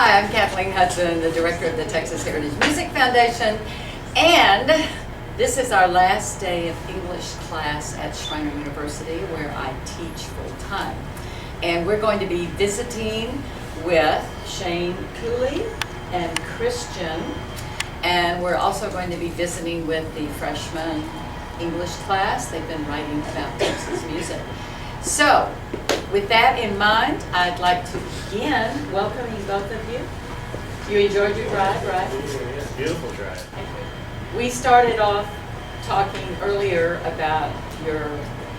Hi, I'm Kathleen Hudson, the director of the Texas Heritage Music Foundation, and this is our last day of English class at Schreiner University, where I teach full-time. And we're going to be visiting with Shane Cooley and Christian, and we're also going to be visiting with the freshman English class. They've been writing about Texas music. So, with that in mind, I'd like to begin welcoming both of you. You enjoyed your drive, right? Yeah, beautiful drive. We started off talking earlier about your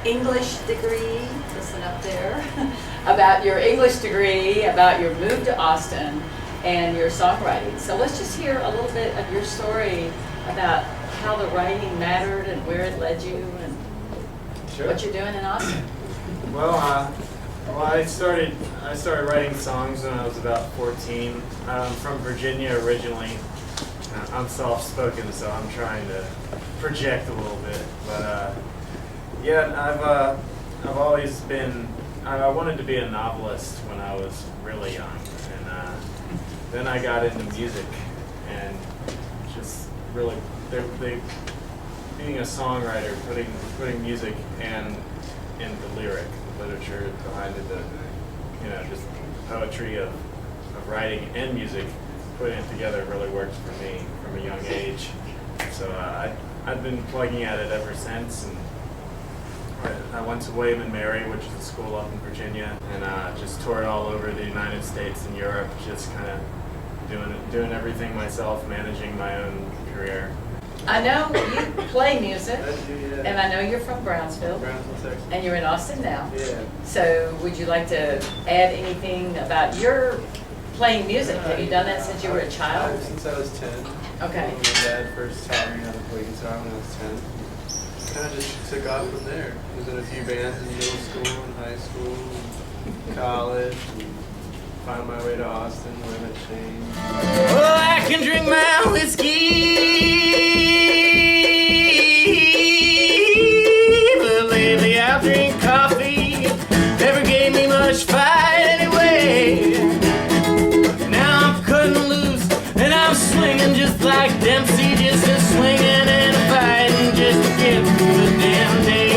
English degree, listen up there, about your English degree, about your move to Austin, and your songwriting. So let's just hear a little bit of your story about how the writing mattered and where it led you and what you're doing in Austin. Well, I started writing songs when I was about 14. I'm from Virginia originally. I'm soft-spoken, so I'm trying to project a little bit. But yeah, I've always been. I wanted to be a novelist when I was really young, and then I got into music, and just really being a songwriter, putting music and the lyric, the literature behind it, just poetry of writing and music, putting it together really worked for me from a young age. So I've been plugging at it ever since, and I went to William and Mary, which is a school up in Virginia, and just toured all over the United States and Europe, just kind of doing everything myself, managing my own career. I know you play music, I do, yeah. and I know you're from Brownsville, Texas. and you're in Austin now. Yeah. So would you like to add anything about your playing music? Have you done that since you were a child? Since I was 10. Okay. When my dad first taught me how to play guitar when I was 10. Kind of just took off from there. I was in a few bands in middle school and high school and college, and found my way to Austin where I met Shane. Well, I can drink my whiskey, but lately I drink coffee. Never gave me much fight anyway. Now I'm cutting loose and I'm swinging just like Dempsey, just a swinging and a fighting just to get through the damn day.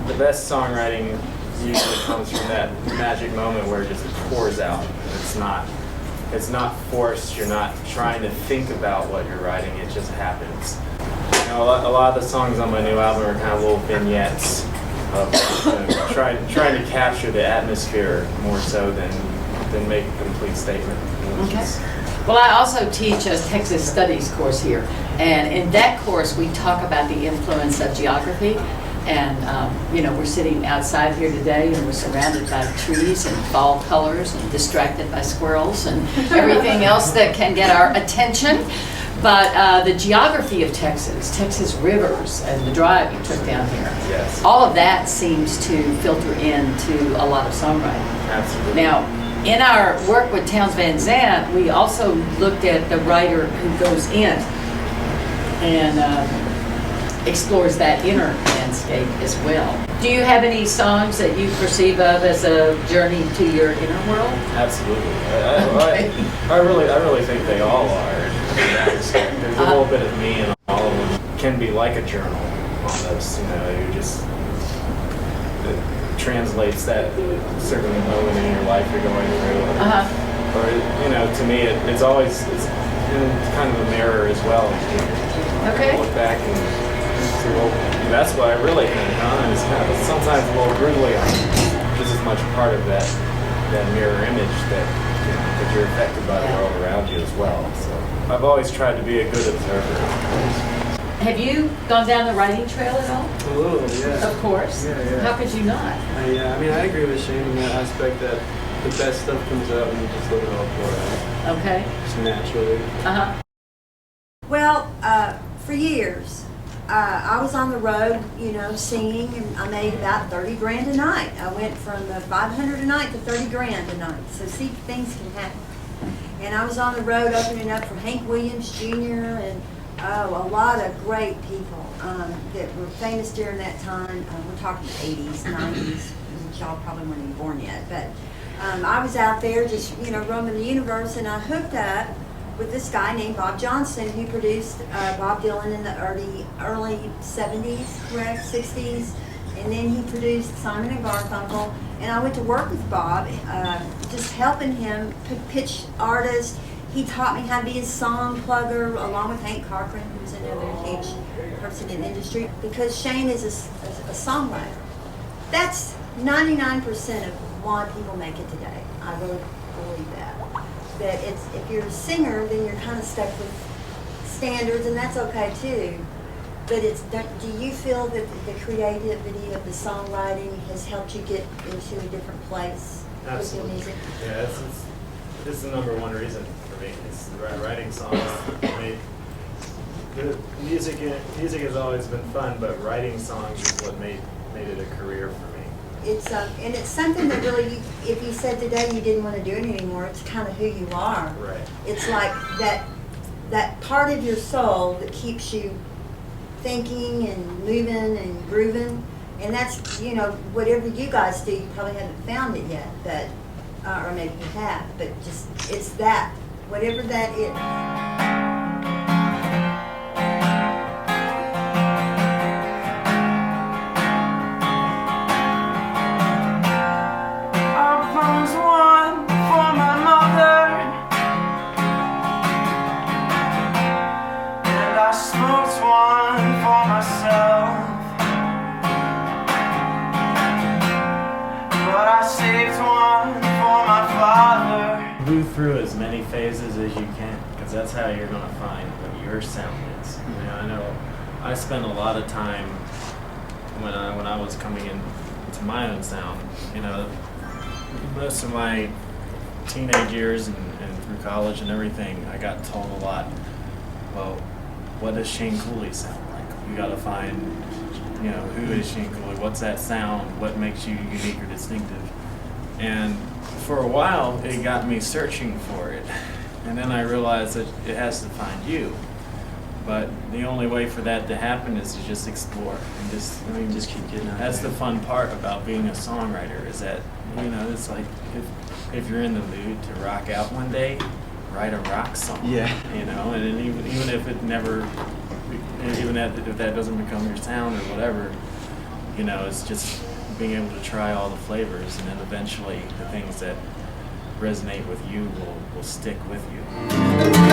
The best songwriting usually comes from that magic moment where it just pours out. It's not forced. You're not trying to think about what you're writing. It just happens. A lot of the songs on my new album are kind of little vignettes of trying to capture the atmosphere more so than make a complete statement. Okay. Well, I also teach a Texas Studies course here, and in that course we talk about the influence of geography. And we're sitting outside here today, and we're surrounded by trees and fall colors, and distracted by squirrels and everything else that can get our attention. But the geography of Texas rivers, and the drive you took down here, Yes. all of that seems to filter into a lot of songwriting. Absolutely. Now, in our work with Townes Van Zandt, we also looked at the writer who goes in and explores that inner landscape as well. Do you have any songs that you perceive of as a journey to your inner world? Absolutely. I really think they all are. There's a little bit of me in all of them. Can be like a journal almost. You just it translates that certain moment in your life you're going through. Or to me, it's always kind of a mirror as well. Okay. Look back and. Well, that's what I really think on. It's kind of sometimes a little brutally just as much part of that mirror image that you're affected by the world around you as well. So I've always tried to be a good observer. Have you gone down the writing trail at all? A little, yeah. Of course. Yeah. How could you not? I agree with Shane in that aspect that the best stuff comes out when you just let it all pour out. Okay. Just naturally. Well, for years, I was on the road, singing, and I made about 30 grand a night. I went from 500 a night to 30 grand a night. So see, things can happen. And I was on the road opening up for Hank Williams Jr. and Oh, a lot of great people that were famous during that time. We're talking 80s, 90s. Y'all probably weren't even born yet. But I was out there just, roaming the universe, and I hooked up with this guy named Bob Johnson, who produced Bob Dylan in the early 70s, correct, 60s. And then he produced Simon and Garfunkel. And I went to work with Bob, just helping him pitch artists. He taught me how to be a song plugger, along with Hank Cochran, who's another huge person in the industry, because Shane is a songwriter. That's 99% of why people make it today. I really believe that. That if you're a singer, then you're kind of stuck with standards, and that's okay too. But do you feel that the creativity of the songwriting has helped you get into a different place with your music? Yeah, it's the number one reason for me. It's writing songs. Music has always been fun, but writing songs is what made it a career for me. It's and it's something that really, if you said today you didn't want to do it anymore, it's kind of who you are. Right. It's like that part of your soul that keeps you thinking and moving and grooving, and that's whatever you guys do, you probably haven't found it yet, but or maybe you have, but just it's that whatever that is. Move through as many phases as you can, because that's how you're going to find what your sound is. I know I spent a lot of time when I was coming into my own sound. Most of my teenage years and through college and everything, I got told a lot. Well, what does Shane Cooley sound like? You got to find, who is Shane Cooley? What's that sound? What makes you unique or distinctive? And for a while, it got me searching for it. And then I realized that it has to find you. But the only way for that to happen is to just explore and just keep getting out. That's the fun part about being a songwriter, is that, it's like if you're in the mood to rock out one day, write a rock song. Yeah. And then even if it never, if that doesn't become your sound or whatever, it's just being able to try all the flavors, and then eventually the things that resonate with you will stick with you.